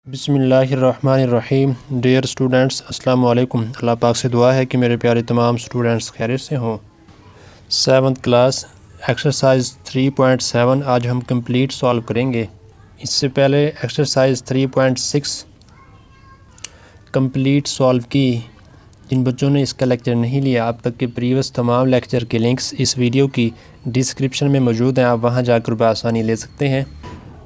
बिस्मिल्लाहिर्रहमानिर्रहीम। Dear students, अस्सलाम वालेकुम। अल्लाह पाक से दुआ है कि मेरे प्यारे तमाम स्टूडेंट्स खैरियत से हों। 7th क्लास एक्सरसाइज 3.7 आज हम कंप्लीट सॉल्व करेंगे। इससे पहले एक्सरसाइज 3.6 कंप्लीट सॉल्व की। जिन बच्चों ने इसका लेक्चर नहीं लिया, अब तक के प्रीवियस तमाम लेक्चर के लिंक्स इस वीडियो की डिस्क्रिप्शन में मौजूद हैं, आप वहां जाकर बआसानी ले सकते हैं।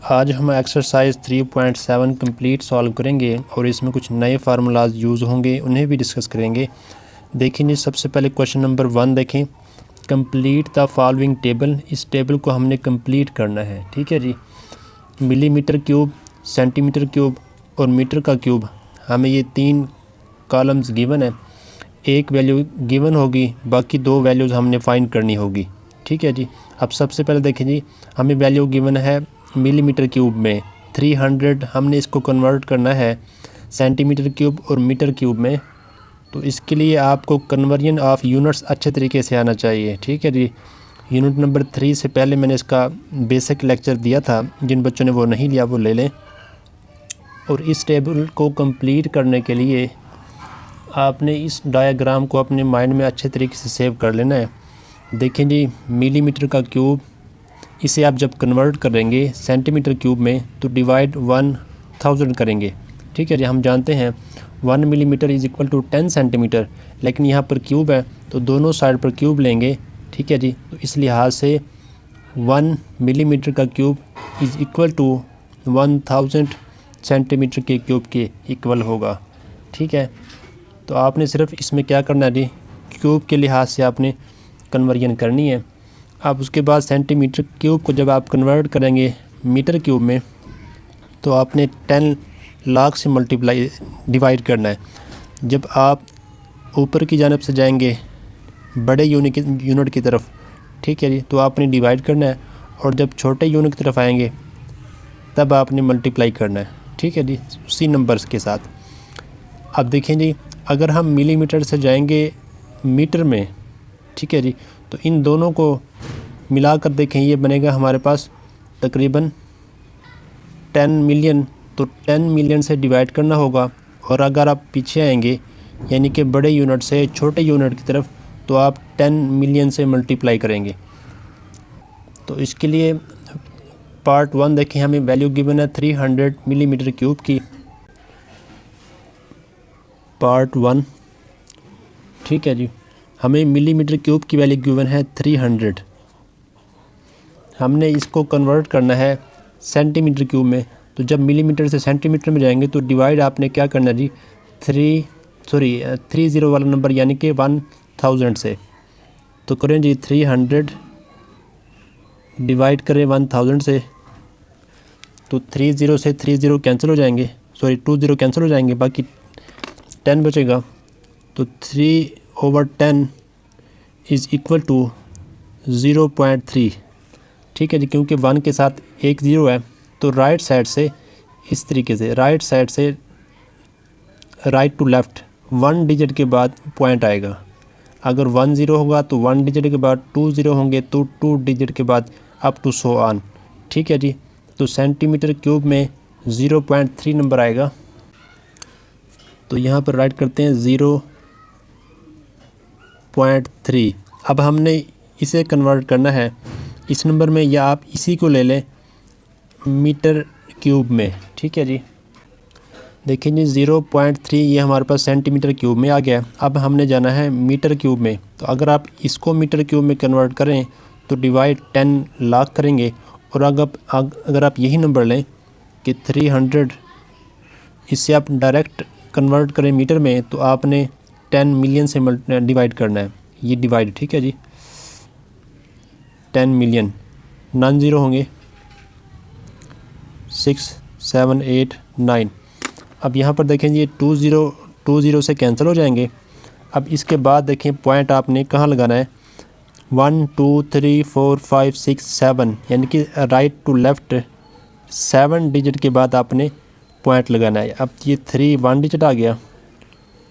आज हम एक्सरसाइज 3.7 कंप्लीट सॉल्व करेंगे और इसमें कुछ नए फार्मूलाज यूज़ होंगे, उन्हें भी डिस्कस करेंगे। देखें जी, सबसे पहले क्वेश्चन नंबर 1 देखें। Complete the following table. इस टेबल को हमने कंप्लीट करना है, ठीक है जी। मिलीमीटर क्यूब, सेंटीमीटर क्यूब और मीटर का क्यूब, हमें ये 3 कॉलम्स गिवन है। एक वैल्यू गिवन होगी, बाकी 2 वैल्यूज़ हमने फाइंड करनी होगी, ठीक है जी। अब सबसे पहले देखें जी, हमें वैल्यू गिवन है मिलीमीटर क्यूब में 300, हमने इसको कन्वर्ट करना है सेंटीमीटर क्यूब और मीटर क्यूब में। तो इसके लिए आपको कन्वर्जन ऑफ यूनिट्स अच्छे तरीके से आना चाहिए, ठीक है जी। यूनिट नंबर 3 से पहले मैंने इसका बेसिक लेक्चर दिया था, जिन बच्चों ने वो नहीं लिया वो ले लें। और इस टेबल को कंप्लीट करने के लिए आपने इस डायग्राम को अपने माइंड में अच्छे तरीके से सेव कर लेना है। देखें जी, मिलीमीटर का क्यूब, इसे आप जब कन्वर्ट करेंगे सेंटीमीटर क्यूब में तो डिवाइड 1000 करेंगे, ठीक है जी। हम जानते हैं 1 millimetre is equal to 10 centimetre, लेकिन यहाँ पर क्यूब है तो दोनों साइड पर क्यूब लेंगे, ठीक है जी। तो इस लिहाज से 1 मिलीमीटर का cube is equal to 1000 centimetre के क्यूब के इक्वल होगा, ठीक है। तो आपने सिर्फ इसमें क्या करना है जी, क्यूब के लिहाज से आपने कन्वर्जन करनी है। अब उसके बाद सेंटीमीटर क्यूब को जब आप कन्वर्ट करेंगे मीटर क्यूब में तो आपने 10 लाख से डिवाइड करना है। जब आप ऊपर की जानब से जाएंगे बड़े यूनिट की तरफ, ठीक है जी, तो आपने डिवाइड करना है, और जब छोटे यूनिट की तरफ आएंगे तब आपने मल्टीप्लाई करना है, ठीक है जी, उसी नंबर्स के साथ। अब देखें जी, अगर हम मिलीमीटर से जाएंगे मीटर में, ठीक है जी, तो इन दोनों को मिलाकर देखें, ये बनेगा हमारे पास तकरीबन 10 मिलियन। तो 10 मिलियन से डिवाइड करना होगा, और अगर आप पीछे आएंगे यानी कि बड़े यूनिट से छोटे यूनिट की तरफ, तो आप 10 मिलियन से मल्टीप्लाई करेंगे। तो इसके लिए पार्ट 1 देखें, हमें वैल्यू गिवन है 300 मिलीमीटर क्यूब की। पार्ट 1, ठीक है जी, हमें मिलीमीटर क्यूब की वैल्यू गिवन है 300। हमने इसको कन्वर्ट करना है सेंटीमीटर क्यूब में। तो जब मिलीमीटर से सेंटीमीटर में जाएंगे तो डिवाइड आपने क्या करना है जी, 30 वाला नंबर यानी कि 1000 से। तो करें जी, 300 डिवाइड करें 1000 से, तो 30 से 30 कैंसिल हो जाएंगे, 20 कैंसिल हो जाएंगे, बाकी 10 बचेगा। तो 3/10 इज़ इक्वल टू 0.3, ठीक है जी। क्योंकि 1 के साथ एक 0 है, तो राइट साइड से इस तरीके से, राइट साइड से राइट टू लेफ़्ट 1 डिजिट के बाद पॉइंट आएगा। अगर 1 0 होगा तो 1 डिजिट के बाद 2 0 होंगे, तो 2 डिजिट के बाद अप टू सो ऑन, ठीक है जी। तो सेंटीमीटर क्यूब में 0.3 नंबर आएगा। तो यहाँ पर राइट करते हैं 0.3। अब हमने इसे कन्वर्ट करना है इस नंबर में, या आप इसी को ले लें मीटर क्यूब में, ठीक है जी। देखिए जी, 0.3 ये हमारे पास सेंटीमीटर क्यूब में आ गया। अब हमने जाना है मीटर क्यूब में। तो अगर आप इसको मीटर क्यूब में कन्वर्ट करें तो डिवाइड 10 लाख करेंगे, और अगर आप यही नंबर लें कि 300, इससे आप डायरेक्ट कन्वर्ट करें मीटर में, तो आपने 10 मिलियन से डिवाइड करना है, ये डिवाइड, ठीक है जी। 10 मिलियन, नॉन ज़ीरो होंगे, 6 7 8 9। अब यहाँ पर देखें जी, 20 से कैंसिल हो जाएंगे। अब इसके बाद देखें पॉइंट आपने कहाँ लगाना है, 1 2 3 4 5 6 7, यानी कि राइट टू लेफ़्ट 7 डिजिट के बाद आपने पॉइंट लगाना है। अब ये 3 1 डिजिट आ गया,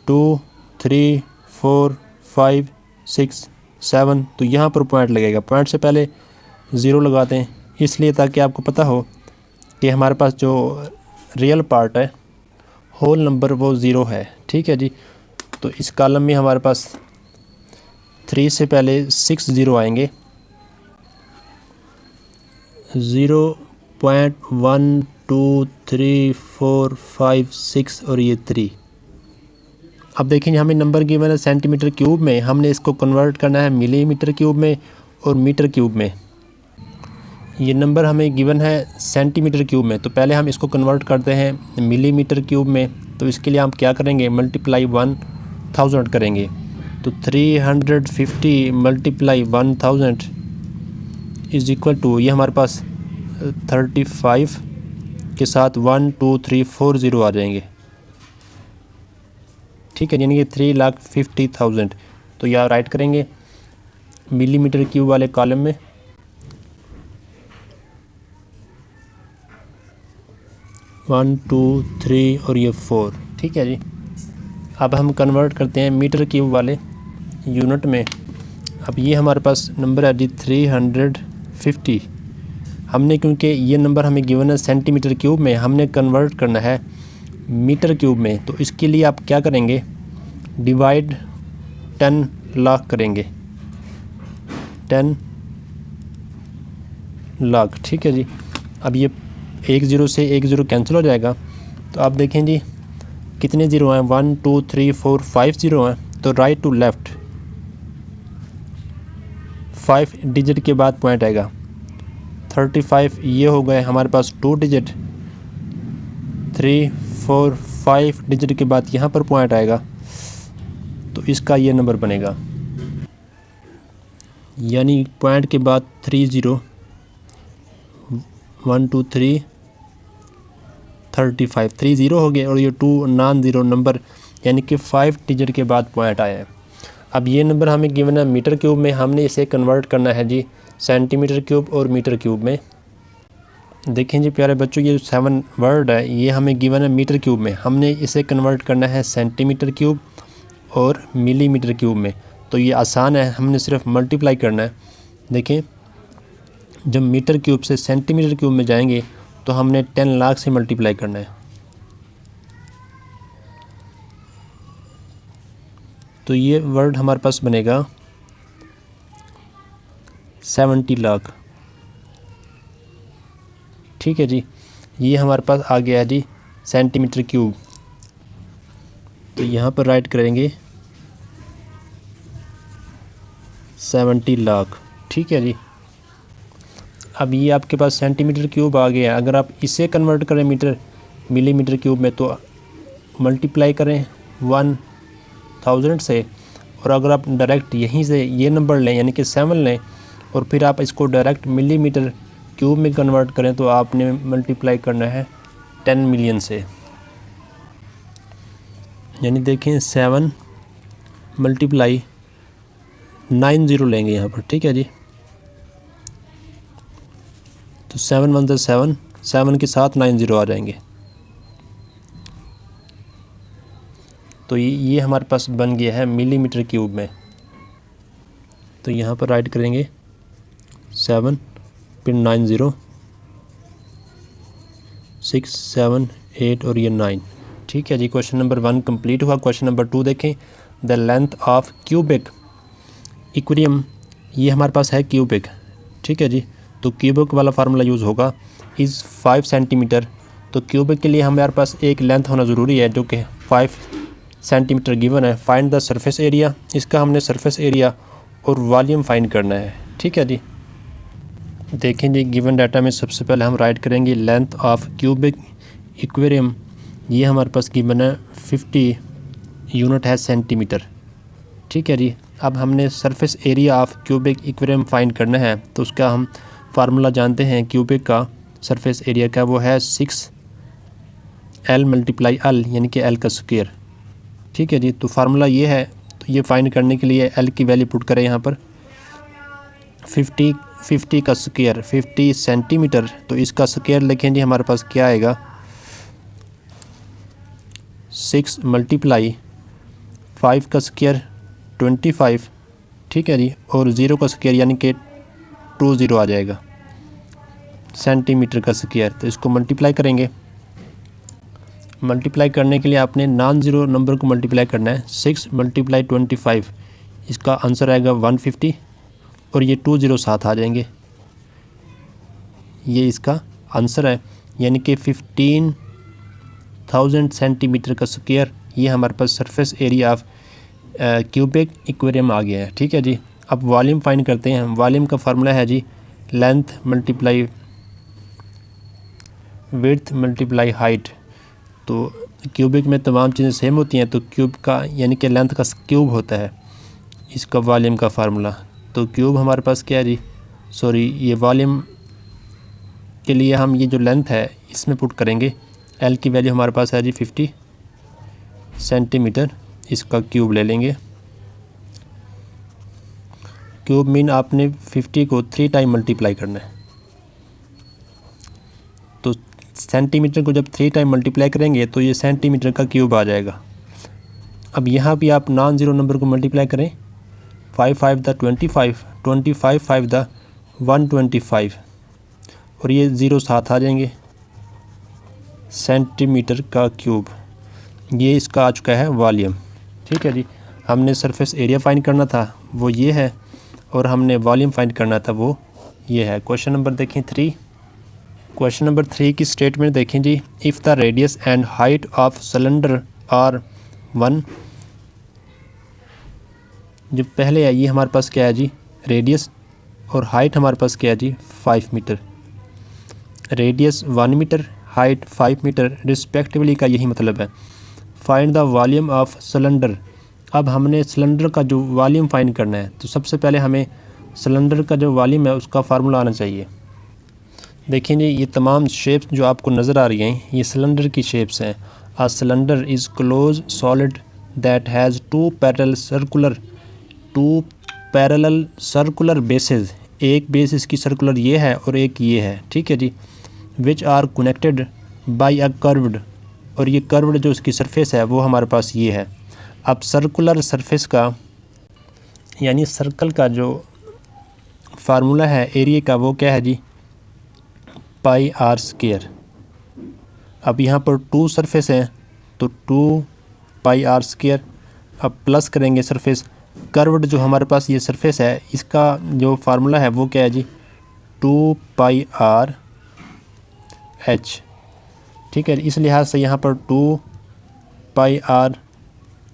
2 3 4 5 6 7, तो यहाँ पर पॉइंट लगेगा। पॉइंट से पहले 0 लगाते हैं, इसलिए ताकि आपको पता हो कि हमारे पास जो रियल पार्ट है, होल नंबर वो 0 है। ठीक है जी, तो इस कॉलम में हमारे पास 3 से पहले 6 ज़ीरो आएंगे, 0.1 2 3 4 5 6 और ये 3। अब देखेंगे हमें नंबर गिवन है सेंटीमीटर क्यूब में, हमने इसको कन्वर्ट करना है मिलीमीटर क्यूब में और मीटर क्यूब में। ये नंबर हमें गिवन है सेंटीमीटर क्यूब में, तो पहले हम इसको कन्वर्ट करते हैं मिलीमीटर क्यूब में। तो इसके लिए हम क्या करेंगे, मल्टीप्लाई 1000 करेंगे। तो 350 मल्टीप्लाई 1000 इज़ इक्वल टू, ये हमारे पास 35 के साथ 1 2 3 4 ज़ीरो आ जाएंगे। ठीक है, यानी कि 3,50,000। तो यह राइट करेंगे मिलीमीटर क्यूब वाले कॉलम में। वन टू थ्री और ये 4। ठीक है जी, अब हम कन्वर्ट करते हैं मीटर क्यूब वाले यूनिट में। अब ये हमारे पास नंबर है जी 350। हमने, क्योंकि ये नंबर हमें गिवन है सेंटीमीटर क्यूब में, हमने कन्वर्ट करना है मीटर क्यूब में। तो इसके लिए आप क्या करेंगे, डिवाइड 10 लाख करेंगे, 10 लाख। ठीक है जी, अब ये 1 ज़ीरो से 1 ज़ीरो कैंसिल हो जाएगा। तो आप देखें जी कितने ज़ीरो हैं, 1 2 3 4 5 ज़ीरो हैं। तो राइट टू लेफ़्ट 5 डिजिट के बाद पॉइंट आएगा। 35 ये हो गए हमारे पास 2 डिजिट, 3 4 5 डिजिट के बाद यहाँ पर पॉइंट आएगा। तो इसका ये नंबर बनेगा, यानी पॉइंट के बाद 3 ज़ीरो, 1 2 3 35, 3 ज़ीरो हो गए और ये 2 नॉन ज़ीरो नंबर, यानी कि 5 डिजिट के बाद पॉइंट आया है। अब ये नंबर हमें गिवन है मीटर क्यूब में, हमने इसे कन्वर्ट करना है जी सेंटीमीटर क्यूब और मीटर क्यूब में। देखें जी प्यारे बच्चों, ये 7 वर्ड है, ये हमें गिवन है मीटर क्यूब में, हमने इसे कन्वर्ट करना है सेंटीमीटर क्यूब और मिलीमीटर क्यूब में। तो ये आसान है, हमने सिर्फ मल्टीप्लाई करना है। देखें, जब मीटर क्यूब से सेंटीमीटर क्यूब में जाएंगे तो हमने 10 लाख से मल्टीप्लाई करना है। तो ये वर्ड हमारे पास बनेगा 70 लाख। ठीक है जी, ये हमारे पास आ गया है जी सेंटीमीटर क्यूब। तो यहाँ पर राइट करेंगे 70 लाख। ठीक है जी, अब ये आपके पास सेंटीमीटर क्यूब आ गया। अगर आप इसे कन्वर्ट करें मिलीमीटर क्यूब में तो मल्टीप्लाई करें 1000 से, और अगर आप डायरेक्ट यहीं से ये नंबर लें यानी कि 7 लें और फिर आप इसको डायरेक्ट मिलीमीटर क्यूब में कन्वर्ट करें तो आपने मल्टीप्लाई करना है 10 मिलियन से। यानी देखें 7 मल्टीप्लाई 9 ज़ीरो लेंगे यहाँ पर। ठीक है जी, तो 7 1 7, 7 के साथ 9 ज़ीरो आ जाएंगे। तो ये हमारे पास बन गया है मिलीमीटर क्यूब में। तो यहाँ पर राइट करेंगे 7 फिर 9 ज़ीरो, 6 7 8 और ये 9। ठीक है जी, क्वेश्चन नंबर 1 कंप्लीट हुआ। क्वेश्चन नंबर 2 देखें, the length of cubic equilibrium, ये हमारे पास है क्यूबिक। ठीक है जी, तो क्यूबिक वाला फार्मूला यूज़ होगा इज़ 5 सेंटीमीटर। तो क्यूबिक के लिए हमारे पास एक लेंथ होना ज़रूरी है जो कि 5 सेंटीमीटर गिवन है। फाइंड द सरफेस एरिया, इसका हमने सरफेस एरिया और वॉल्यूम फाइंड करना है। ठीक है जी, देखें जी गिवन डाटा में सबसे पहले हम राइट करेंगे लेंथ ऑफ क्यूबिक एक्वेरियम, ये हमारे पास गिवन है 50 यूनिट है सेंटीमीटर। ठीक है जी, अब हमने surface area of cubic aquarium find करना है। तो उसका हम फार्मूला जानते हैं क्यूबिक का सरफेस एरिया का, वो है 6L मल्टीप्लाई L यानी कि L का स्क्वायर। ठीक है जी, तो फार्मूला ये है। तो ये फाइंड करने के लिए L की वैल्यू पुट करें यहाँ पर 50 का स्क्वायर 50 सेंटीमीटर, तो इसका स्क्वायर लिखें जी हमारे पास क्या आएगा 6 मल्टीप्लाई 5 का स्क्वायर 25। ठीक है जी, और 0 का स्क्वायर यानी कि 20 आ जाएगा सेंटीमीटर का स्क्वायर। तो इसको मल्टीप्लाई करेंगे मल्टीप्लाई करने के लिए आपने नॉन ज़ीरो नंबर को मल्टीप्लाई करना है। 6 × 25, इसका आंसर आएगा 150 और ये 2 ज़ीरो साथ आ जाएंगे। ये इसका आंसर है, यानी कि 15,000 सेंटीमीटर का स्क्वायर ये हमारे पास surface area of cubic aquarium आ गया है। ठीक है जी। अब वॉल्यूम फाइंड करते हैं। वॉल्यूम का फार्मूला है जी length multiply width multiply height. तो क्यूबिक में तमाम चीज़ें सेम होती हैं, तो क्यूब का यानी कि लेंथ का क्यूब होता है इसका वॉल्यूम का फार्मूला। तो क्यूब हमारे पास क्या है जी, सॉरी ये वॉल्यूम के लिए हम ये जो लेंथ है इसमें पुट करेंगे। एल की वैल्यू हमारे पास है जी 50 सेंटीमीटर, इसका क्यूब ले लेंगे। क्यूब मीन आपने 50 को 3 टाइम मल्टीप्लाई करना है। तो सेंटीमीटर को जब 3 टाइम मल्टीप्लाई करेंगे तो ये सेंटीमीटर का क्यूब आ जाएगा। अब यहाँ भी आप नॉन ज़ीरो नंबर को मल्टीप्लाई करें। 5 5 द 25, 25 5 द 125 और ये ज़ीरो साथ आ जाएंगे। सेंटीमीटर का क्यूब ये इसका आ चुका है वॉल्यूम। ठीक है जी। हमने सरफेस एरिया फाइंड करना था वो ये है, और हमने वॉल्यूम फाइंड करना था वो ये है। क्वेश्चन नंबर देखें 3। क्वेश्चन नंबर 3 की स्टेटमेंट देखें जी। If the radius and height of cylinder are 1, जो पहले है ये हमारे पास क्या है जी रेडियस, और हाइट हमारे पास क्या है जी 5 metre. Radius 1 metre, height 5 metre respectively का यही मतलब है। Find the volume of cylinder. अब हमने सिलेंडर का जो वॉल्यूम फाइंड करना है, तो सबसे पहले हमें सिलेंडर का जो वॉल्यूम है उसका फार्मूला आना चाहिए। देखिए जी, ये तमाम शेप्स जो आपको नज़र आ रही हैं ये सिलेंडर की शेप्स हैं। A cylinder is close solid that has two parallel circular bases. एक बेस इसकी सर्कुलर ये है और एक ये है। ठीक है जी। Which are connected by a curved, और ये कर्व्ड जो इसकी सरफेस है वो हमारे पास ये है। अब सर्कुलर सरफेस का यानी सर्कल का जो फार्मूला है एरिया का वो क्या है जी पाई आर स्क्वायर। अब यहाँ पर 2 सरफेस हैं तो 2 पाई आर स्क्वायर। अब प्लस करेंगे सरफेस कर्व्ड जो हमारे पास ये सरफेस है इसका जो फार्मूला है वो क्या है जी 2 पाई आर एच। ठीक है। इस लिहाज से यहाँ पर 2 पाई आर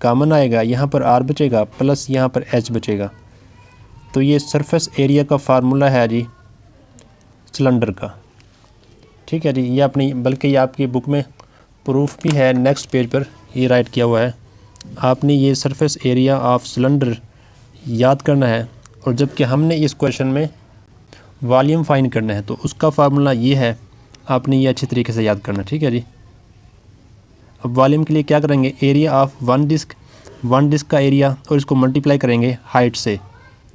कॉमन आएगा, यहाँ पर आर बचेगा प्लस यहाँ पर एच बचेगा। तो ये सरफेस एरिया का फार्मूला है जी सिलेंडर का। ठीक है जी। ये अपनी बल्कि ये आपकी बुक में प्रूफ भी है, नेक्स्ट पेज पर ये राइट किया हुआ है। आपने ये सरफेस एरिया ऑफ सिलेंडर याद करना है, और जबकि हमने इस क्वेश्चन में वॉल्यूम फाइंड करना है तो उसका फार्मूला ये है, आपने ये अच्छी तरीके से याद करना। ठीक है जी। अब वॉल्यूम के लिए क्या करेंगे, एरिया ऑफ वन डिस्क का एरिया और इसको मल्टीप्लाई करेंगे हाइट से।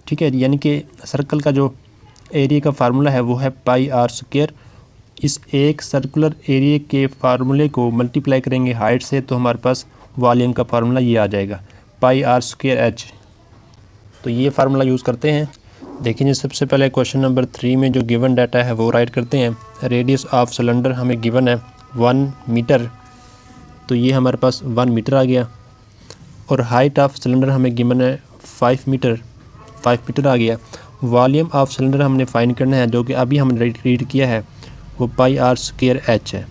ठीक है जी। यानी कि सर्कल का जो एरिया का फार्मूला है वो है पाई आर स्क्वायर। इस एक सर्कुलर एरिया के फार्मूले को मल्टीप्लाई करेंगे हाइट से तो हमारे पास वॉल्यूम का फार्मूला ये आ जाएगा पाई आर स्क्वायर एच। तो ये फार्मूला यूज़ करते हैं। देखिए सबसे पहले क्वेश्चन नंबर 3 में जो गिवन डाटा है वो राइट करते हैं। रेडियस ऑफ सिलेंडर हमें गिवन है 1 मीटर, तो ये हमारे पास 1 मीटर आ गया। और हाइट ऑफ सिलेंडर हमें गिवन है 5 मीटर आ गया। वॉल्यूम ऑफ सिलेंडर हमने फाइंड करना है जो कि अभी हमने रीड किया है वो पाई आर स्क्वायर एच है।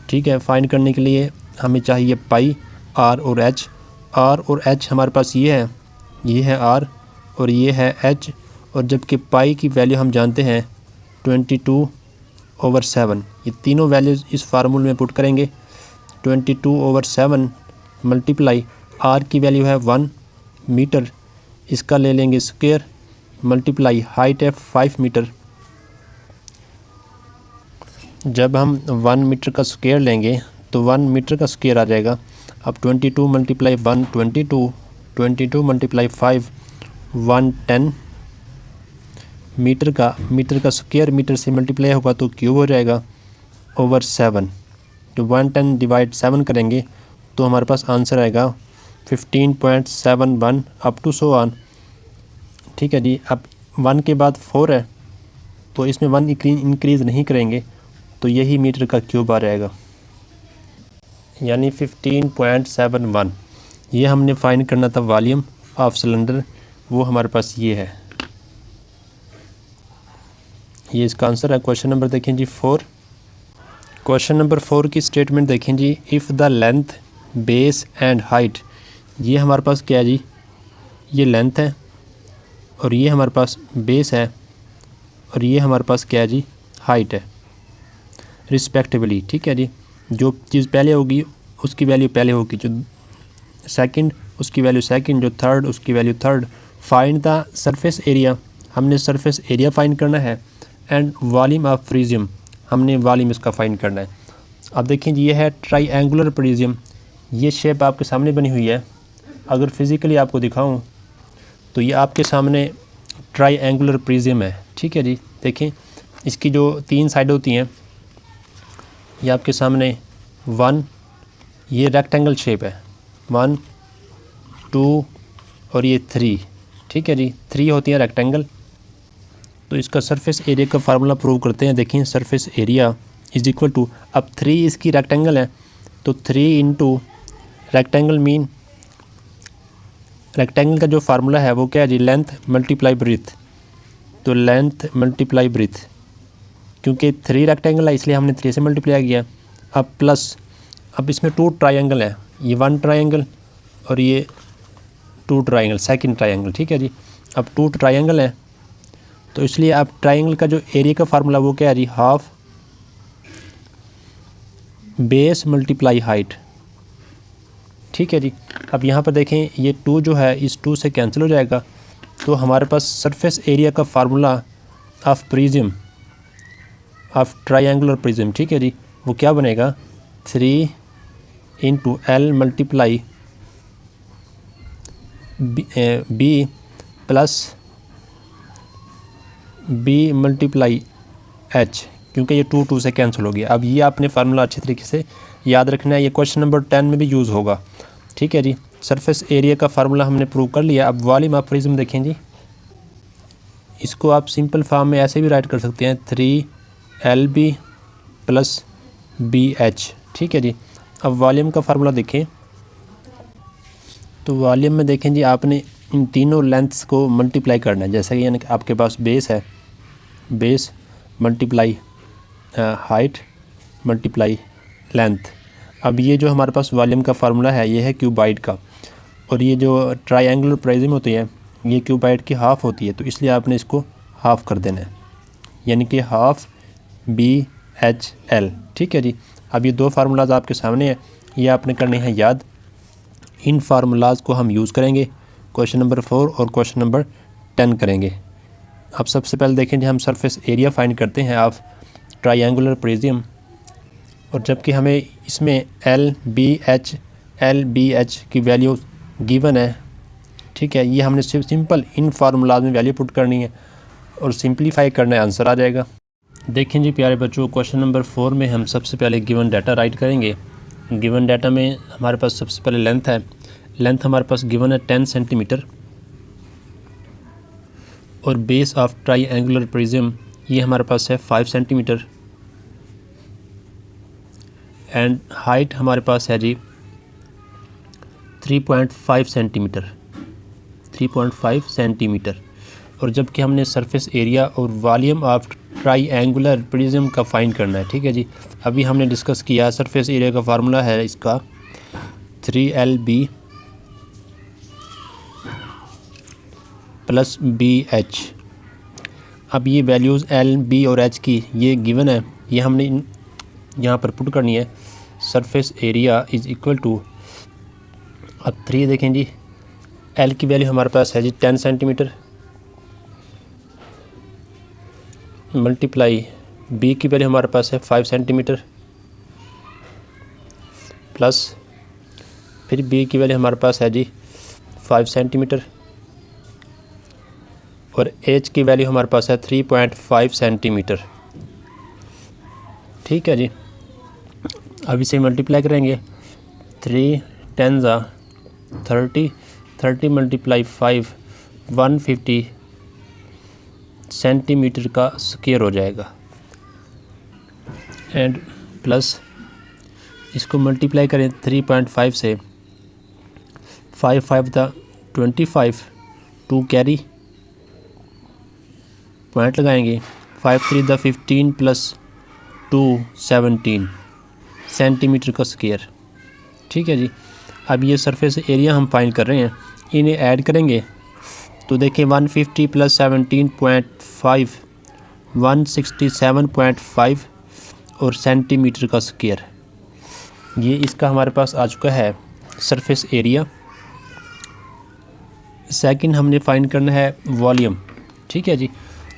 ठीक है। फाइंड करने के लिए हमें चाहिए पाई आर और एच। आर और एच हमारे पास ये है आर और ये है एच, और जबकि पाई की वैल्यू हम जानते हैं 22/7। ये तीनों वैल्यूज़ इस फार्मूले में पुट करेंगे। 22/7 मल्टीप्लाई आर की वैल्यू है 1 मीटर, इसका ले लेंगे स्क्वायर, मल्टीप्लाई हाइट है 5 मीटर। जब हम 1 मीटर का स्क्वायर लेंगे तो 1 मीटर का स्क्वायर आ जाएगा। अब 22 मल्टीप्लाई 1 22 मल्टीप्लाई 5 110। मीटर का स्क्वायर मीटर से मल्टीप्लाई होगा तो क्यूब हो जाएगा ओवर 7। जो 110 डिवाइड 7 करेंगे तो हमारे पास आंसर आएगा 15.71 अप टू सो ऑन। ठीक है जी। अब 1 के बाद 4 है तो इसमें 1 इंक्रीज़ नहीं करेंगे तो यही मीटर का क्यूब आ जाएगा। यानी 15.71। ये हमने फाइंड करना था वॉल्यूम ऑफ सिलेंडर, वो हमारे पास ये है, ये इसका आंसर है। क्वेश्चन नंबर देखें जी 4। क्वेश्चन नंबर 4 की स्टेटमेंट देखें जी, if the length base and height, ये हमारे पास क्या है जी, ये लेंथ है और ये हमारे पास बेस है और ये हमारे पास क्या है जी, हाइट है रिस्पेक्टिवली। ठीक है जी, जो चीज़ पहले होगी उसकी वैल्यू पहले होगी, जो सेकंड उसकी वैल्यू सेकंड, जो थर्ड उसकी value third. Find the surface area, हमने सरफेस एरिया फाइंड करना है, एंड वॉल्यूम ऑफ प्रिज्म, हमने वॉल्यूम इसका फाइंड करना है। अब देखें जी, ये है ट्राईएंगुलर प्रिज्म, ये शेप आपके सामने बनी हुई है। अगर फिज़िकली आपको दिखाऊं तो ये आपके सामने ट्राईएंगुलर प्रिज्म है। ठीक है जी, देखें इसकी जो 3 साइड होती हैं, ये आपके सामने 1, ये रेक्टेंगल शेप है, 1 2 और ये 3। ठीक है जी, 3 होती हैं रेक्टेंगल। तो इसका सरफेस एरिया का फार्मूला प्रूव करते हैं। देखिए surface area is equal to, अब 3 इसकी रेक्टेंगल है तो 3 इंटू रेक्टेंगल मीन, रेक्टेंगल का जो फार्मूला है वो क्या है जी, लेंथ मल्टीप्लाई ब्रीथ। तो लेंथ मल्टीप्लाई ब्रीथ, क्योंकि 3 रेक्टेंगल है इसलिए हमने 3 से मल्टीप्लाई किया। अब प्लस, अब इसमें 2 ट्रायंगल है, ये 1 ट्रायंगल और ये 2 ट्रायंगल, सेकंड ट्रायंगल। ठीक है जी, अब 2 ट्रायंगल है तो इसलिए अब ट्रायंगल का जो एरिया का फार्मूला वो क्या है जी, हाफ बेस मल्टीप्लाई हाइट। ठीक है जी, अब यहाँ पर देखें ये 2 जो है इस 2 से कैंसिल हो जाएगा, तो हमारे पास सरफेस एरिया का formula of prism, of triangular prism, ठीक है जी, वो क्या बनेगा, 3 into L multiply B plus B multiply H, क्योंकि ये 2 से कैंसिल हो गया। अब ये आपने फार्मूला अच्छे तरीके से याद रखना है, ये क्वेश्चन नंबर 10 में भी यूज़ होगा। ठीक है जी, सरफेस एरिया का फार्मूला हमने प्रूव कर लिया। अब वॉल्यूम ऑफ प्रिज्म देखें जी, इसको आप सिंपल फॉर्म में ऐसे भी राइट कर सकते हैं, 3LB प्लस BH। ठीक है जी, अब वॉल्यूम का फार्मूला देखें तो वॉल्यूम में देखें जी, आपने इन तीनों लेंथ्स को मल्टीप्लाई करना है। जैसे कि यानी कि आपके पास बेस है, base multiply height multiply length. अब ये जो हमारे पास वॉल्यूम का फार्मूला है ये है क्यूबाइड का, और ये जो ट्रायंगुलर प्रिज्म होती है ये क्यूबाइड की हाफ़ होती है, तो इसलिए आपने इसको हाफ़ कर देना है, यानी कि हाफ़ BHL। ठीक है जी, अब ये 2 फार्मूलाज आपके सामने हैं, ये आपने करने हैं याद। इन फार्मूलाज को हम यूज़ करेंगे क्वेश्चन नंबर 4 और क्वेश्चन नंबर 10 करेंगे। अब सबसे पहले देखें जी, हम सरफेस एरिया फाइंड करते हैं ऑफ ट्रायंगुलर प्रिज्म, और जबकि हमें इसमें LBH की वैल्यू गिवन है। ठीक है, ये हमने सिर्फ सिंपल इन फार्मूलाज में वैल्यू पुट करनी है और सिंप्लीफाई करना है, आंसर आ जाएगा। देखें जी प्यारे बच्चों, क्वेश्चन नंबर 4 में हम सबसे पहले गिवन डाटा राइट करेंगे। गिवन डाटा में हमारे पास सबसे पहले लेंथ है, लेंथ हमारे पास गिवन है 10 सेंटीमीटर, और बेस ऑफ ट्रायंगुलर प्रिज्म ये हमारे पास है 5 सेंटीमीटर, एंड हाइट हमारे पास है जी 3.5 सेंटीमीटर, 3.5 सेंटीमीटर। और जबकि हमने सरफेस एरिया और वॉल्यूम ऑफ ट्रायंगुलर प्रिज्म का फाइंड करना है। ठीक है जी, अभी हमने डिस्कस किया सरफेस एरिया का फार्मूला है इसका 3LB प्लस BH। अब ये वैल्यूज़ L, B और H की ये गिवन है, ये हमने यहाँ पर पुट करनी है। Surface area is equal to, अब 3 देखें जी, L की वैल्यू हमारे पास है जी 10 सेंटीमीटर, मल्टीप्लाई B की वैल्यू हमारे पास है 5 सेंटीमीटर, प्लस फिर B की वैल्यू हमारे पास है जी 5 सेंटीमीटर, और H की वैल्यू हमारे पास है 3.5 सेंटीमीटर। ठीक है जी, अब इसे मल्टीप्लाई करेंगे, 3 10 30, 30 मल्टीप्लाई 5 150 सेंटीमीटर का स्क्वायर हो जाएगा, एंड प्लस इसको मल्टीप्लाई करें 3.5 से, 5 5 द 25, 2 कैरी, पॉइंट लगाएंगे, 5 3 द 15 प्लस 2 17 सेंटीमीटर का स्क्वायर। ठीक है जी। अब ये सरफेस एरिया हम फाइंड कर रहे हैं, इन्हें ऐड करेंगे तो देखें 150 प्लस 17.5 167.5 और सेंटीमीटर का स्क्वायर। ये इसका हमारे पास आ चुका है सरफेस एरिया। सेकंड हमने फाइंड करना है वॉल्यूम। ठीक है जी।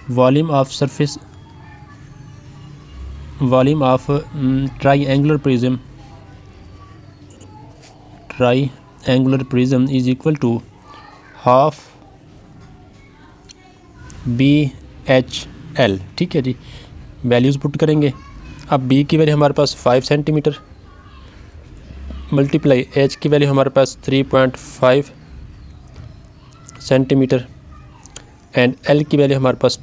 Volume of surface, volume of triangular prism is equal to half BHL। ठीक है जी। वैल्यूज़ पुट करेंगे। अब B की वैल्यू हमारे पास 5 सेंटीमीटर मल्टीप्लाई H की वैल्यू हमारे पास 3.5 सेंटीमीटर एंड L की वैल्यू हमारे पास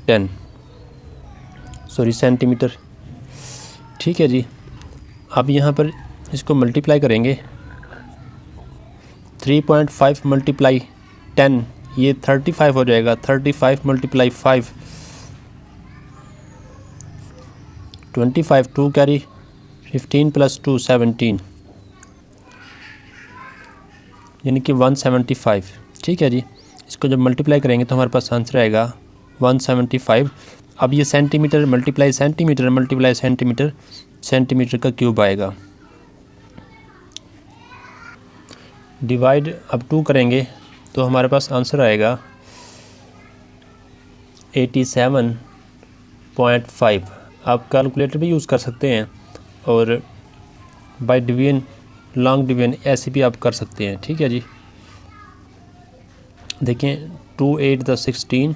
सेंटीमीटर। ठीक है जी। अब यहाँ पर इसको मल्टीप्लाई करेंगे, 3.5 मल्टीप्लाई 10 ये 35 हो जाएगा, 35 मल्टीप्लाई 5 25, 2 कैरी 15 प्लस 2 17 यानी कि 175। ठीक है जी। इसको जब मल्टीप्लाई करेंगे तो हमारे पास आंसर आएगा 175। अब ये सेंटीमीटर मल्टीप्लाई सेंटीमीटर, सेंटीमीटर का क्यूब आएगा। डिवाइड अब 2 करेंगे तो हमारे पास आंसर आएगा 87.5। आप कैलकुलेटर भी यूज़ कर सकते हैं और बाय डिवीजन, लॉन्ग डिवीजन ऐसे भी आप कर सकते हैं। ठीक है जी। देखें 2 8 द 16,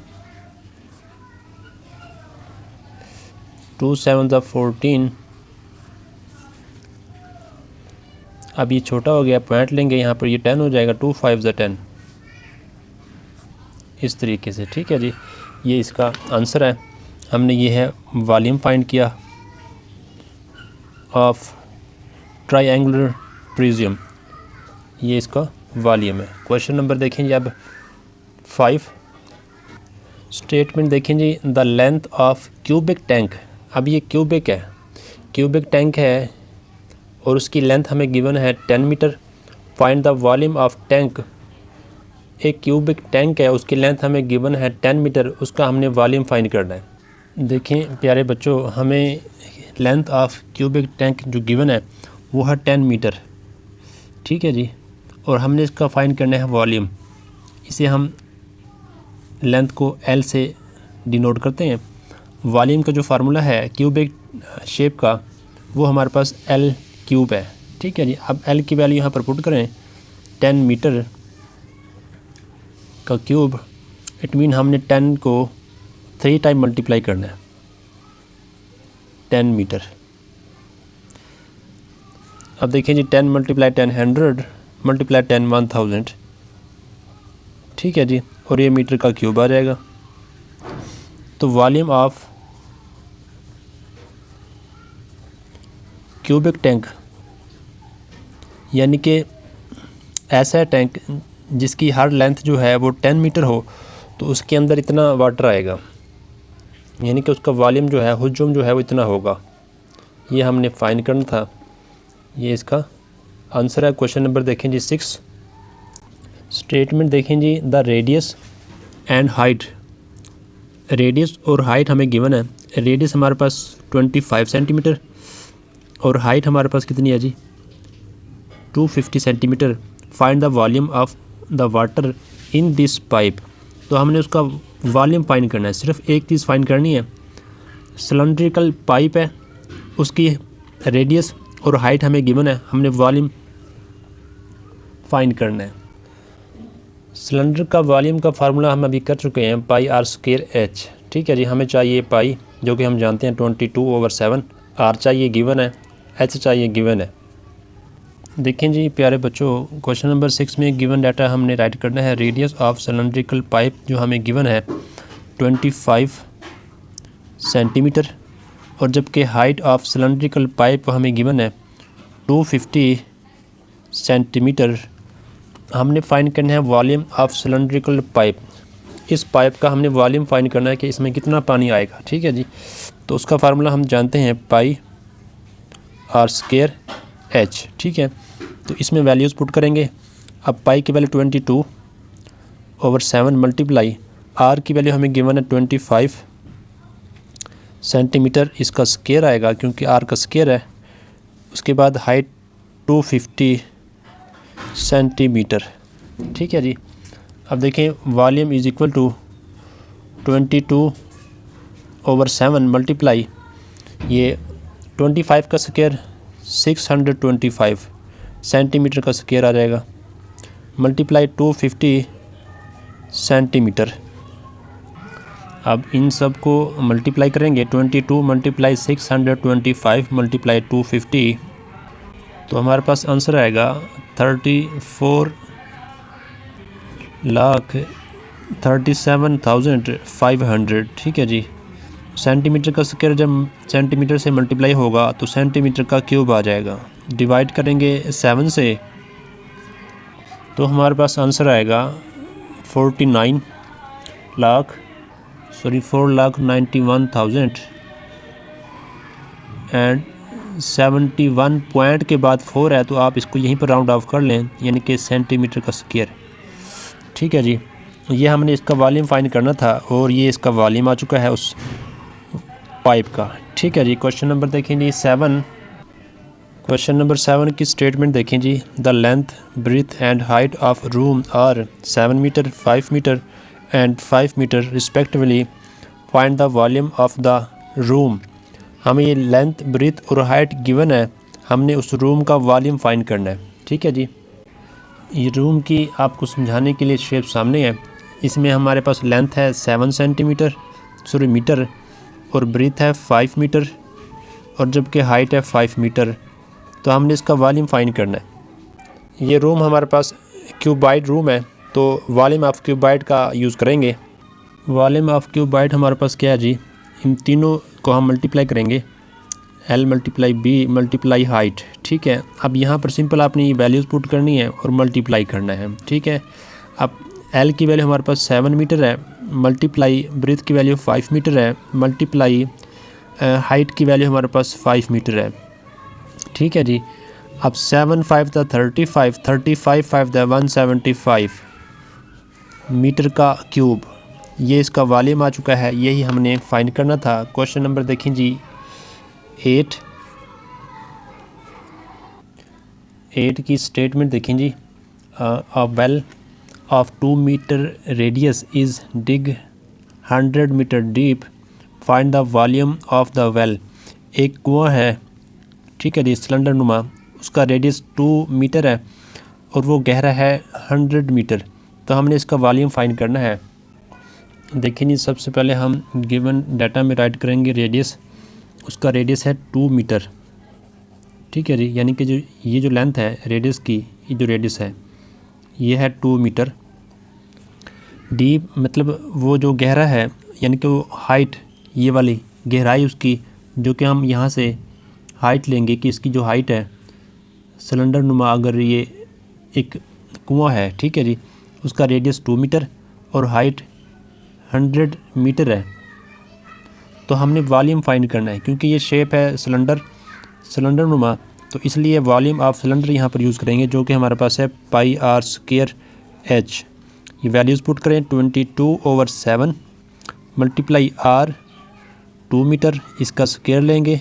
2 7 द 14। अब ये छोटा हो गया, पॉइंट लेंगे यहाँ पर, ये 10 हो जाएगा, 2 5 द 10 इस तरीके से। ठीक है जी। ये इसका आंसर है। हमने ये है वॉल्यूम फाइंड किया ऑफ ट्राईएंगुलर प्रिज्म, ये इसका वॉल्यूम है। क्वेश्चन नंबर देखें जी अब 5। स्टेटमेंट देखें जी, the length of cubic tank. अब ये क्यूबिक है, क्यूबिक टैंक है और उसकी लेंथ हमें गिवन है 10 metre. Find the volume of tank. एक क्यूबिक टैंक है, उसकी लेंथ हमें गिवन है 10 मीटर, उसका हमने वॉल्यूम फाइंड करना है। देखें प्यारे बच्चों, हमें लेंथ ऑफ क्यूबिक टैंक जो गिवन है वो है 10 मीटर। ठीक है जी। और हमने इसका फाइंड करना है वॉल्यूम। इसे हम लेंथ को L से डिनोट करते हैं। वॉल्यूम का जो फार्मूला है क्यूबिक शेप का वो हमारे पास L क्यूब है। ठीक है जी। अब L की वैल्यू यहाँ पर पुट करें, 10 मीटर का क्यूब, इट मीन हमने 10 को 3 टाइम मल्टीप्लाई करना है, 10 मीटर। अब देखिए जी 10 मल्टीप्लाई 10 100 मल्टीप्लाई 10 1000। ठीक है जी। और ये मीटर का क्यूब आ जाएगा। तो वॉल्यूम ऑफ क्यूबिक टैंक यानी कि ऐसा टैंक जिसकी हर लेंथ जो है वो 10 मीटर हो तो उसके अंदर इतना वाटर आएगा, यानी कि उसका वॉल्यूम जो है, हुजूम जो है वो इतना होगा। ये हमने फाइंड करना था। ये इसका आंसर है। क्वेश्चन नंबर देखें जी 6। स्टेटमेंट देखें जी, the radius and height. Radius और हाइट हमें गिवन है। रेडियस हमारे पास 25 सेंटीमीटर और हाइट हमारे पास कितनी है जी 250 centimetre. Find the volume of the water in this pipe. तो हमने उसका वॉल्यूम फाइंड करना है। सिर्फ एक चीज़ फाइंड करनी है, सिलेंड्रिकल पाइप है, उसकी रेडियस और हाइट हमें गिवन है, हमने वॉल्यूम फाइंड करना है। सिलेंडर का वॉल्यूम का फार्मूला हम अभी कर चुके हैं, पाई आर स्क्वायर एच। ठीक है जी। हमें चाहिए पाई जो कि हम जानते हैं 22/7, आर चाहिए गिवन है, एच चाहिए गिवन है। देखें जी प्यारे बच्चों, क्वेश्चन नंबर 6 में गिवन डाटा हमने राइट करना है। रेडियस ऑफ सिलेंड्रिकल पाइप जो हमें गिवन है 25 सेंटीमीटर और जबकि हाइट ऑफ सिलेंड्रिकल पाइप हमें गिवन है 250 सेंटीमीटर। हमने फाइंड करना है वॉल्यूम ऑफ सिलेंड्रिकल पाइप। इस पाइप का हमने वॉल्यूम फाइंड करना है कि इसमें कितना पानी आएगा। ठीक है जी, तो उसका फार्मूला हम जानते हैं पाई आर स्क्वायर एच। ठीक है, तो इसमें वैल्यूज़ पुट करेंगे। अब पाई की वैल्यू 22/7 मल्टीप्लाई आर की वैल्यू हमें गिवन है 25 सेंटीमीटर, इसका स्क्वायर आएगा क्योंकि आर का स्क्वायर है। उसके बाद हाइट 250 सेंटीमीटर। ठीक है जी, अब देखें volume is equal to 22/7 multiply ये 25 का स्क्वायर 625 सेंटीमीटर का स्क्वायर आ जाएगा, मल्टीप्लाई 250 सेंटीमीटर। अब इन सब को मल्टीप्लाई करेंगे 22 मल्टीप्लाई 625 मल्टीप्लाई 250, तो हमारे पास आंसर आएगा 34,37,500। ठीक है जी, सेंटीमीटर का स्क्वायर जब सेंटीमीटर से मल्टीप्लाई होगा तो सेंटीमीटर का क्यूब आ जाएगा। डिवाइड करेंगे 7 से तो हमारे पास आंसर आएगा 4,91,000 एंड 71 पॉइंट के बाद 4 है तो आप इसको यहीं पर राउंड ऑफ कर लें, यानी कि सेंटीमीटर का स्क्वायर। ठीक है जी, ये हमने इसका वॉल्यूम फाइंड करना था और ये इसका वॉल्यूम आ चुका है उस पाइप का। ठीक है जी, क्वेश्चन नंबर देखें जी 7। क्वेश्चन नंबर 7 की स्टेटमेंट देखें जी। The length breadth and height of room are 7 metre 5 metre and 5 metre respectively, find the volume of the room. हमें ये लेंथ ब्रीथ और हाइट गिवन है, हमने उस रूम का वॉल्यूम फाइंड करना है। ठीक है जी, ये रूम की आपको समझाने के लिए शेप सामने है। इसमें हमारे पास लेंथ है 7 सेंटीमीटर मीटर और ब्रीथ है 5 मीटर और जबकि हाइट है 5 मीटर, तो हमने इसका वॉल्यूम फाइंड करना है। ये रूम हमारे पास क्यूबाइड रूम है, तो वॉल्यूम ऑफ क्यूबाइड का यूज़ करेंगे। वॉल्यूम ऑफ क्यूबाइड हमारे पास क्या है जी, इन तीनों को हम मल्टीप्लाई करेंगे, L multiply B multiply height. ठीक है, अब यहाँ पर सिंपल अपनी वैल्यूज़ पुट करनी है और मल्टीप्लाई करना है। ठीक है, अब L की वैल्यू हमारे पास 7 मीटर है, मल्टीप्लाई ब्रीथ की वैल्यू 5 मीटर है, मल्टीप्लाई हाइट की वैल्यू हमारे पास 5 मीटर है। ठीक है जी, अब 7 5 द 35 35 5 द 175 मीटर का क्यूब, ये इसका वॉल्यूम आ चुका है, यही हमने फाइंड करना था। क्वेश्चन नंबर देखें जी 8 की स्टेटमेंट देखें जी। A well of 2 metre radius is dig 100 metre deep, find the volume of the well. एक कुआं है, ठीक है जी, सिलेंडर नुमा, उसका रेडियस 2 मीटर है और वो गहरा है 100 मीटर, तो हमने इसका वॉल्यूम फाइंड करना है। देखिए जी, सबसे पहले हम गिवन डाटा में राइट करेंगे रेडियस, उसका रेडियस है 2 मीटर। ठीक है जी, यानी कि जो ये जो लेंथ है रेडियस की, ये जो रेडियस है ये है 2 मीटर। डीप मतलब वो जो गहरा है, यानी कि वो हाइट, ये वाली गहराई उसकी, जो कि हम यहाँ से हाइट लेंगे कि इसकी जो हाइट है सिलेंडर नुमा, अगर ये एक कुआं है, ठीक है जी, उसका रेडियस 2 मीटर और हाइट 100 मीटर है, तो हमने वॉल्यूम फाइंड करना है। क्योंकि ये शेप है सिलेंडर नुमा, तो इसलिए वॉल्यूम ऑफ सिलेंडर यहाँ पर यूज़ करेंगे, जो कि हमारे पास है पाई आर स्क्वायर एच। ये वैल्यूज़ पुट करें 22/7 मल्टीप्लाई आर 2 मीटर, इसका स्क्वायर लेंगे,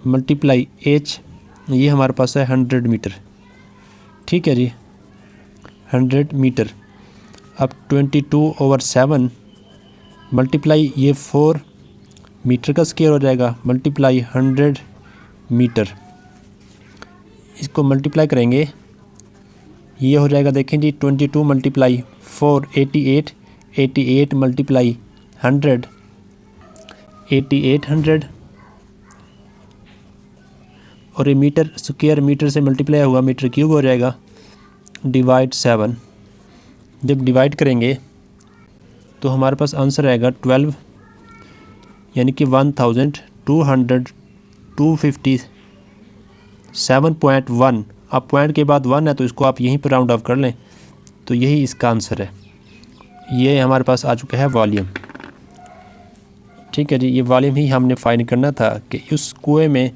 मल्टीप्लाई एच, ये हमारे पास है 100 मीटर। ठीक है जी, 100 मीटर। अब 22/7 मल्टीप्लाई ये 4 मीटर का स्क्वायर हो जाएगा, मल्टीप्लाई 100 मीटर, इसको मल्टीप्लाई करेंगे, ये हो जाएगा, देखें जी, 22 मल्टीप्लाई 4 88, 88 मल्टीप्लाई 100 8800, और ये मीटर स्क्वायर मीटर से मल्टीप्लाई हुआ मीटर क्यूब हो जाएगा, डिवाइड 7। जब डिवाइड करेंगे तो हमारे पास आंसर आएगा 12, यानी कि 1250 7.1। अब पॉइंट के बाद 1 है तो इसको आप यहीं पर राउंड ऑफ कर लें, तो यही इसका आंसर है। ये हमारे पास आ चुका है वॉल्यूम। ठीक है जी, ये वॉल्यूम ही हमने फाइंड करना था कि उस कुएँ में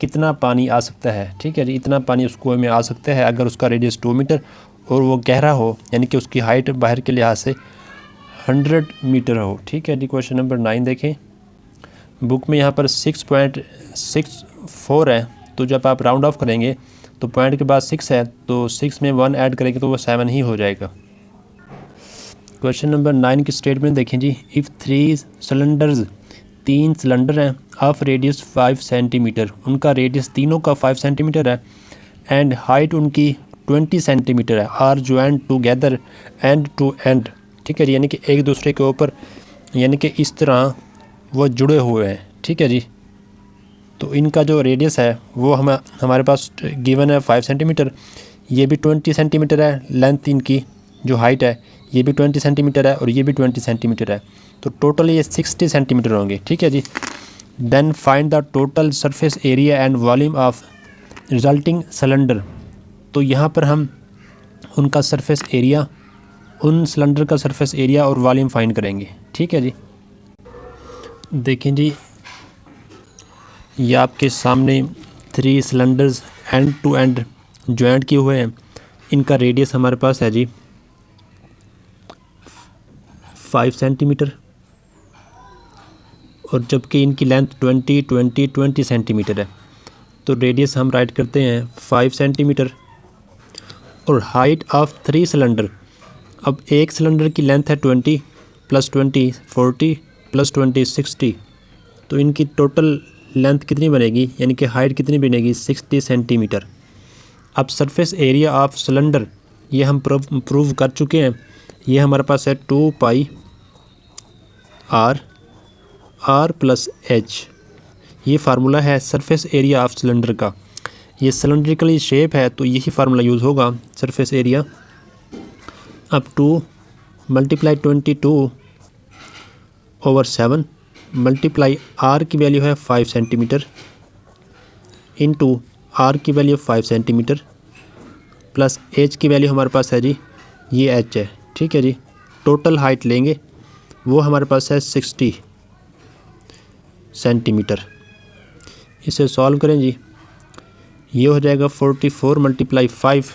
कितना पानी आ सकता है। ठीक है जी, इतना पानी उस कुएँ में आ सकता है अगर उसका रेडियस 2 मीटर और वो गहरा हो, यानी कि उसकी हाइट बाहर के लिहाज से 100 मीटर हो। ठीक है जी, क्वेश्चन नंबर 9 देखें। बुक में यहाँ पर 6.64 है, तो जब आप राउंड ऑफ करेंगे तो पॉइंट के बाद 6 है, तो 6 में 1 ऐड करेंगे तो वो 7 ही हो जाएगा। क्वेश्चन नंबर 9 की स्टेटमेंट देखें जी। इफ़ 3 सिलेंडर्स, 3 सिलेंडर हैं, ऑफ रेडियस 5 सेंटीमीटर, उनका रेडियस तीनों का 5 सेंटीमीटर है, एंड हाइट उनकी 20 सेंटीमीटर है, are joint together end to end. ठीक है जी, यानी कि एक दूसरे के ऊपर, यानी कि इस तरह वो जुड़े हुए हैं। ठीक है जी, तो इनका जो रेडियस है वो हमारे पास गिवन है 5 सेंटीमीटर, ये भी 20 सेंटीमीटर है, लेंथ इनकी जो हाइट है ये भी 20 सेंटीमीटर है और ये भी 20 सेंटीमीटर है, तो टोटल ये 60 सेंटीमीटर होंगे। ठीक है जी, then find the total surface area and volume of resulting cylinder. तो यहाँ पर हम उनका सरफेस एरिया, उन सिलेंडर का सरफेस एरिया और वॉल्यूम फाइंड करेंगे। ठीक है जी, देखें जी, ये आपके सामने 3 cylinders end to end joint किए हुए हैं। इनका रेडियस हमारे पास है जी 5 सेंटीमीटर, और जबकि इनकी लेंथ 20 सेंटीमीटर है, तो रेडियस हम राइट करते हैं 5 सेंटीमीटर। और हाइट ऑफ 3 सिलेंडर, अब एक सिलेंडर की लेंथ है 20 + 20 40 + 20 60, तो इनकी टोटल लेंथ कितनी बनेगी, यानी कि हाइट कितनी बनेगी 60 सेंटीमीटर। अब सरफेस एरिया ऑफ सिलेंडर ये हम प्रूव कर चुके हैं, ये हमारे पास है 2 पाई r + h, ये फार्मूला है सरफेस एरिया ऑफ सिलेंडर का। ये सिलेंड्रिकली शेप है तो यही फार्मूला यूज़ होगा सरफेस एरिया। अब 2 × 22/7 मल्टीप्लाई r की वैल्यू है 5 सेंटीमीटर इंटू r की वैल्यू 5 सेंटीमीटर प्लस h की वैल्यू हमारे पास है जी, ये h है। ठीक है जी, टोटल हाइट लेंगे वो हमारे पास है 60 सेंटीमीटर। इसे सॉल्व करें जी, ये हो जाएगा 44 × 5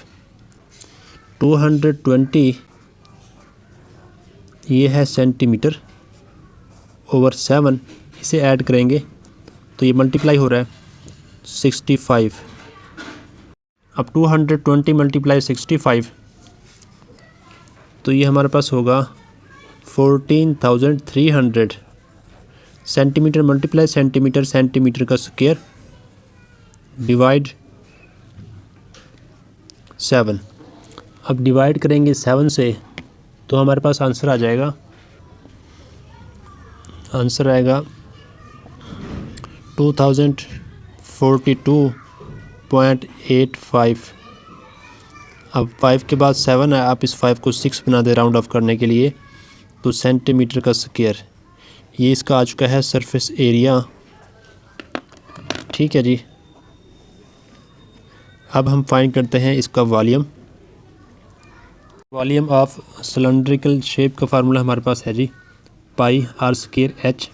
220, ये है सेंटीमीटर ओवर 7, इसे ऐड करेंगे तो ये मल्टीप्लाई हो रहा है 65। अब 220 × 65, तो ये हमारे पास होगा 14,300 सेंटीमीटर मल्टीप्लाई सेंटीमीटर, सेंटीमीटर का स्क्वायर डिवाइड 7। अब डिवाइड करेंगे 7 से तो हमारे पास आंसर आ जाएगा, आंसर आएगा 2042.85। अब 5 के बाद 7 है, आप इस 5 को 6 बना दे राउंड ऑफ करने के लिए, तो सेंटीमीटर का स्क्वायर, ये इसका आ चुका है सरफेस एरिया। ठीक है जी, अब हम फाइंड करते हैं इसका volume. Volume of cylindrical shape का फार्मूला हमारे पास है जी πr²h,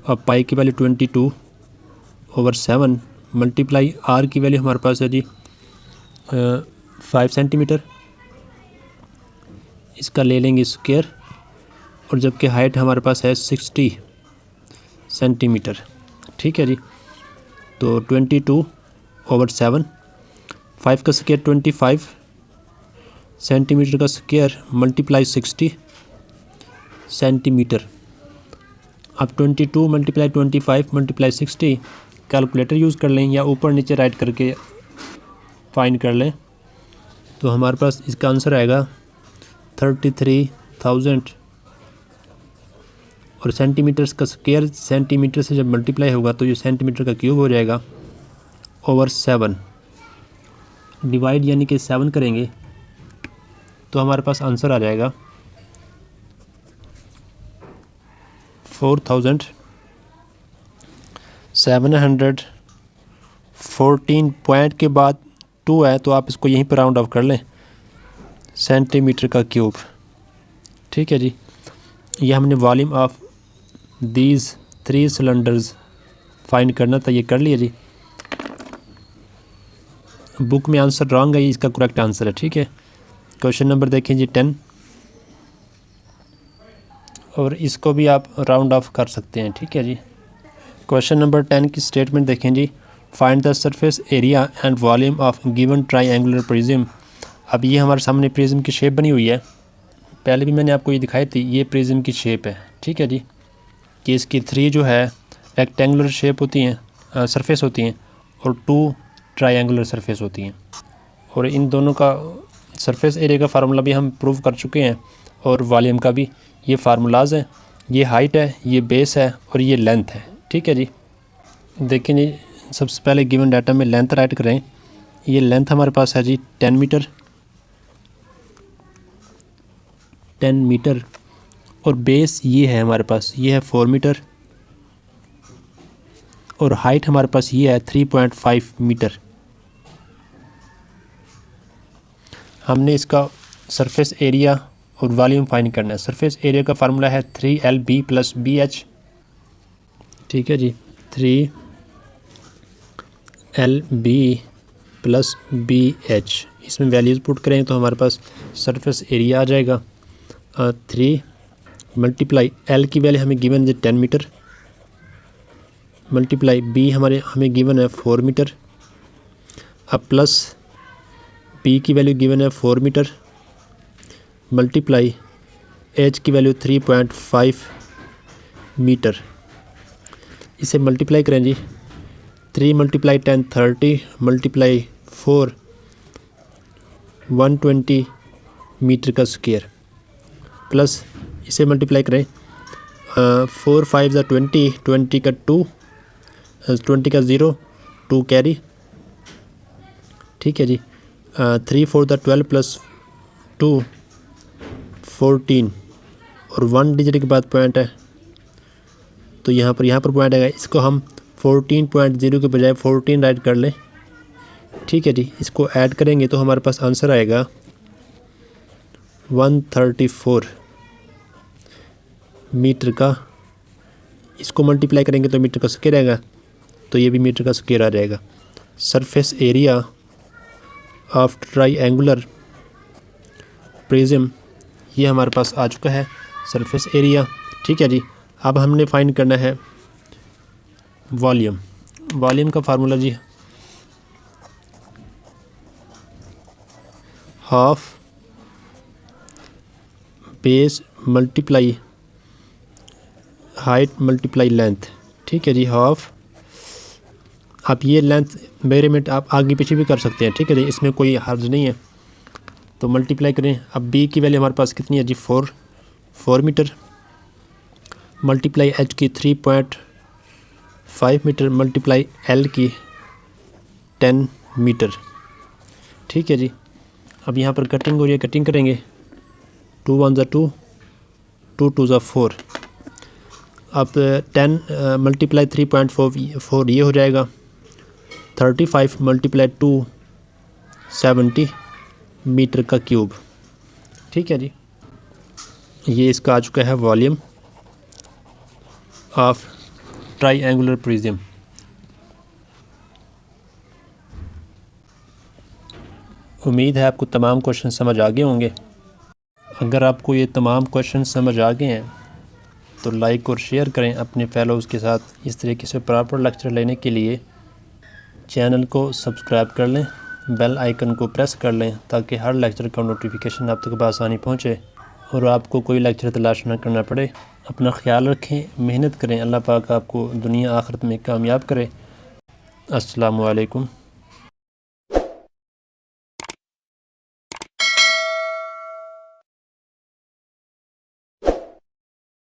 और पाई की वैल्यू 22/7 मल्टीप्लाई r की वैल्यू हमारे पास है जी 5 सेंटीमीटर, इसका ले लेंगे स्क्वायर, और जबकि हाइट हमारे पास है 60 सेंटीमीटर। ठीक है जी, तो 22/7, 5 का स्क्वायर 25 सेंटीमीटर का स्क्वायर मल्टीप्लाई 60 सेंटीमीटर। अब 22 × 25 × 60 कैलकुलेटर यूज़ कर लें या ऊपर नीचे राइट करके फाइंड कर लें, तो हमारे पास इसका आंसर आएगा 33,000, और सेंटीमीटर्स का स्क्वायर सेंटीमीटर से जब मल्टीप्लाई होगा तो ये सेंटीमीटर का क्यूब हो जाएगा ओवर 7, डिवाइड यानी कि 7 करेंगे तो हमारे पास आंसर आ जाएगा 4,740 14 पॉइंट के बाद 2 है तो आप इसको यहीं पर राउंड ऑफ कर लें, सेंटीमीटर का क्यूब। ठीक है जी, ये हमने volume of these 3 cylinders find करना था, ये कर लिया जी। बुक में आंसर रॉन्ग है, इसका करेक्ट आंसर है। ठीक है, क्वेश्चन नंबर देखें जी 10, और इसको भी आप राउंड ऑफ कर सकते हैं। ठीक है जी, क्वेश्चन नंबर 10 की स्टेटमेंट देखें जी, find the surface area and volume of given triangular prism. अब ये हमारे सामने प्रिज्म की शेप बनी हुई है, पहले भी मैंने आपको ये दिखाई थी, ये प्रिज्म की शेप है। ठीक है जी, कि इसकी 3 जो है रेक्टेंगुलर शेप होती हैं, सरफेस होती हैं, और 2 ट्राइएंगुलर सरफेस होती हैं, और इन दोनों का सरफेस एरिया का फार्मूला भी हम प्रूव कर चुके हैं, और वॉल्यूम का भी ये फार्मूलाज हैं। ये हाइट है, ये बेस है, और ये लेंथ है। ठीक है जी, देखें जी, सबसे पहले गिवन डाटा में लेंथ राइट करें। ये लेंथ हमारे पास है जी 10 मीटर, 10 मीटर, और बेस ये है हमारे पास, ये है 4 मीटर, और हाइट हमारे पास ये है 3.5 मीटर। हमने इसका सरफेस एरिया और वॉल्यूम फाइंड करना है। सरफेस एरिया का फार्मूला है 3LB + BH। ठीक है जी, 3LB + BH, इसमें वैल्यूज़ पुट करें तो हमारे पास सरफेस एरिया आ जाएगा 3 मल्टीप्लाई L की वैल्यू हमें गिवन है 10 मीटर, मल्टीप्लाई B हमें गिवन है 4 मीटर, अब प्लस P की वैल्यू गिवन है 4 मीटर, मल्टीप्लाई H की वैल्यू 3.5 मीटर। इसे मल्टीप्लाई करें जी, 3 × 10 30 मल्टीप्लाई 4 120 मीटर का स्क्वायर, प्लस इसे मल्टीप्लाई करें 4 5 = 20, 20 का 2, 20 का 0, 2 कैरी। ठीक है जी, 3 4 = 12 + 2 14, और 1 डिजिट के बाद पॉइंट है तो यहाँ पर पॉइंट आएगा। इसको हम 14.0 के बजाय 14 राइट कर लें। ठीक है जी, इसको ऐड करेंगे तो हमारे पास आंसर आएगा 134 मीटर का। इसको मल्टीप्लाई करेंगे तो मीटर का स्क्वायर आएगा, तो ये भी मीटर का स्क्वायर आ जाएगा। Surface area of triangular prism, ये हमारे पास आ चुका है सरफेस एरिया। ठीक है जी, अब हमने फाइंड करना है वॉल्यूम। वॉल्यूम का फार्मूला जी half base multiply height multiply length. ठीक है जी, हाफ, आप ये लेंथ मेजरमेंट आप आगे पीछे भी कर सकते हैं। ठीक है जी, इसमें कोई हर्ज नहीं है, तो मल्टीप्लाई करें। अब B की वैल्यू हमारे पास कितनी है जी 4 मीटर, मल्टीप्लाई H की 3.5 मीटर, मल्टीप्लाई L की 10 मीटर। ठीक है जी, अब यहाँ पर कटिंग हो रही है, कटिंग करेंगे। 2 1 = 2, 2 2 = 4। अब 10 मल्टीप्लाई 3.4 ये हो जाएगा, 35 मल्टीप्लाई 2 70 मीटर का क्यूब। ठीक है जी, ये इसका आ चुका है वॉल्यूम ऑफ ट्राइएंगुलर प्रिज्म। उम्मीद है आपको तमाम क्वेश्चन समझ आ गए होंगे। अगर आपको ये तमाम क्वेश्चन समझ आ गए हैं तो लाइक और शेयर करें अपने फेलोज़ के साथ। इस तरीके से प्रॉपर लेक्चर लेने के लिए चैनल को सब्सक्राइब कर लें, बेल आइकन को प्रेस कर लें ताकि हर लेक्चर का नोटिफिकेशन आप तक बआसानी पहुँचे और आपको कोई लेक्चर तलाश न करना पड़े। अपना ख्याल रखें, मेहनत करें, अल्लाह पाक आपको दुनिया आखिरत में कामयाब करे। अस्सलामु अलैकुम।